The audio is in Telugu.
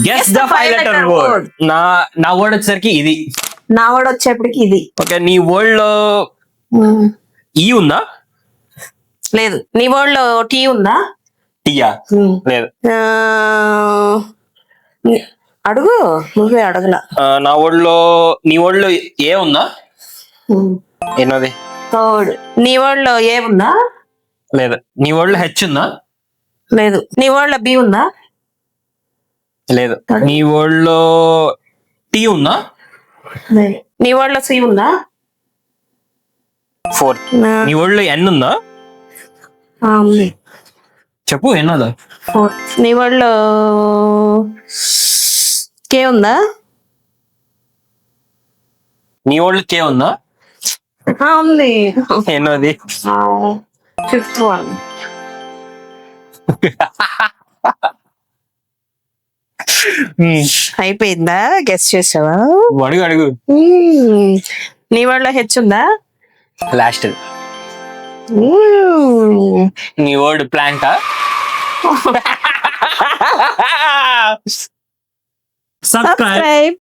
Guess the 5 letter word. నా వర్డ్ వచ్చేసరికి ఇది. నా వర్డ్ వచ్చేప్పటికి ఇది. ఓకే, నీ వర్డ్ లో ఈ ఉందా? లేదు. నీ వర్డ్ లో టీ ఉందా? టీయా? లేదు. అడుగు, నువ్వే అడగల. నా వర్డ్ లో నీ వర్డ్ లో ఏ ఉందా? ఏనది? నీ వర్డ్ లో ఏ ఉందా? లేదు. నీ వర్డ్ లో హెచ్ ఉందా? లేదు. నీ వర్డ్ లో బి ఉందా? లేదు. నీ వర్డ్ లో టీ ఉందా? నీ వర్డ్ లో సి ఉందా? 4. నీ వర్డ్ లో ఎన్ ఉందా? ఉంది. చెప్పు ఎన్నదా? 4. నీ వర్డ్ లో కే ఉందా? నీ వర్డ్ లో కే ఉందా? ఉంది. ఎన్నోది? 5th one. అయిపోయిందా? గెస్ చేసావా? అడుగు అడుగు. నీ వర్డ్ లో హెచ్ ఉందా? లాస్ట్. నీ వర్డ్ ప్లాంటా? సబ్స్క్రైబ్.